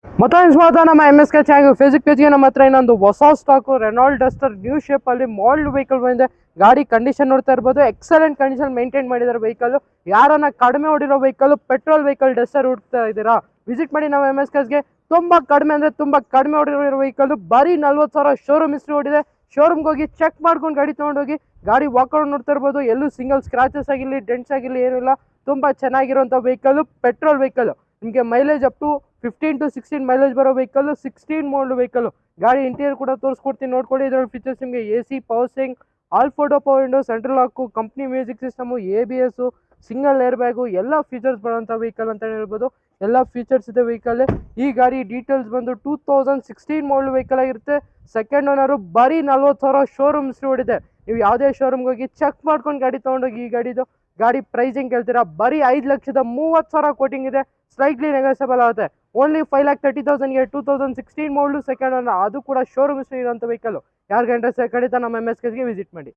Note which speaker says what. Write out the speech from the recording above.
Speaker 1: ಮತ್ತೊಂದು ಸ್ವಾಗತ ನಮ್ಮ MSK ಚಾನಲ್ ಫೇಸ್ಬುಕ್ ಪೇಜ್ಗೆ. ನಮ್ಮ ಹತ್ರ ಇನ್ನೊಂದು ಹೊಸ ಸ್ಟಾಕು ರೆನಾಲ್ಡ್ ಡಸ್ಟರ್ ನ್ಯೂ ಶೇಪಲ್ಲಿ ಮಾಡೆಲ್ ವೆಹಿಕಲ್ ಬಂದಿದೆ. ಗಾಡಿ ಕಂಡೀಷನ್ ನೋಡ್ತಾ ಇರ್ಬೋದು, ಎಕ್ಸಲೆಂಟ್ ಕಂಡೀಷನ್ ಮೇಂಟೈನ್ ಮಾಡಿದ್ದಾರೆ ವೆಹಿಕಲ್. ಯಾರನ್ನ ಕಡಿಮೆ ಹೊಡಿರೋ ವೆಹಿಕಲ್, ಪೆಟ್ರೋಲ್ ವೆಹಿಕಲ್ ಡಸ್ಟರ್ ಹುಡ್ತಾ ಇದ್ದೀರಾ, ವಿಸಿಟ್ ಮಾಡಿ ನಮ್ಮ MSKಗೆ. ತುಂಬಾ ಕಡಿಮೆ ಅಂದ್ರೆ ತುಂಬಾ ಕಡಿಮೆ ಹೊಡಿರೋ ವೆಹಿಕಲ್, ಬರೀ 40,000 ಶೋರೂಮ್ ಹಿಸ್ಟ್ರಿ ಹೊಡಿದೆ. ಶೋರೂಮ್ಗೆ ಹೋಗಿ ಚೆಕ್ ಮಾಡ್ಕೊಂಡು ಗಾಡಿ ತೊಗೊಂಡೋಗಿ. ಗಾಡಿ ವಾಕೌಟ್ ನೋಡ್ತಾ ಇರ್ಬೋದು, ಎಲ್ಲೂ ಸಿಂಗಲ್ ಸ್ಕ್ರಾಚಸ್ ಆಗಿರಲಿ, ಡೆಂಟ್ಸ್ ಆಗಿರಲಿ ಏನಿಲ್ಲ. ತುಂಬಾ ಚೆನ್ನಾಗಿರುವಂಥ ವೆಹಿಕಲ್, ಪೆಟ್ರೋಲ್ ವೆಹಿಕಲ್. ನಿಮಗೆ mileage up to 15 to 16 mileage ಬರೋ ವೆಹಿಕಲ್, 16 ಮಾಡಲ್ ವೆಹಿಕಲ್. ಗಾಡಿ ಇಂಟೀರಿಯರ್ ಕೂಡ ತೋರಿಸ್ಕೊಡ್ತೀನಿ, ನೋಡ್ಕೊಳ್ಳಿ. ಇದರಲ್ಲಿ ಫೀಚರ್ಸ್ ನಿಮಗೆ AC, ಪವರ್ ಸ್ಟೀರಿಂಗ್, ಆಲ್ ಫೋಟೋ power window, central lock, company music system, ABS, single air bag, ಎಲ್ಲ ಫೀಚರ್ಸ್ ಬರೋಂಥ ವೆಹಿಕಲ್ ಅಂತ ಹೇಳ್ಬೋದು. ಎಲ್ಲ ಫೀಚರ್ಸ್ ಇದೆ ವೆಹಿಕಲ್. ಈ ಗಾಡಿ ಡೀಟೇಲ್ಸ್ ಬಂದು 2016 ಮಾಡಲ್ ವೆಹಿಕಲ್ ಆಗಿರುತ್ತೆ. ಸೆಕೆಂಡ್ ಓನರು, ಬರೀ 40,000 ಶೋರೂಮ್ ಹಿಸ್ಟ್ರಿ ಹೊಡಿದೆ. ನೀವು ಯಾವುದೇ ಶೋರೂಮ್ಗೆ ಹೋಗಿ ಚೆಕ್ ಮಾಡ್ಕೊಂಡು ಗಾಡಿ ತೊಗೊಂಡೋಗಿ. ಈ ಗಾಡಿ ಪ್ರೈಸಿಂಗ್ ಕೇಳ್ತೀರಾ, ಬರೀ 5,30,000 ಕೋಟಿಂಗ್ ಇದೆ. ಸ್ಲೈಟ್ಲಿ ನೆಗೋಸಿಯಬಲ್ ಆಗುತ್ತೆ. ಓನ್ಲಿ 5,30,000ಗೆ 2016 ಮಾಡಲು ಸೆಕೆಂಡ್ ಓನರ್, ಅದು ಕೂಡ ಶೋರೂಮ್ ಹಿಸ್ಟ್ರಿ ಇರೋಂಥ ವೆಹಿಕಲ್. ಯಾರಿಗೆ ಇಂಟ್ರೆಸ್ಟ್ ಖಂಡಿತ ನಮ್ಮ MSKಗೆ ವಿಸಿಟ್ ಮಾಡಿ.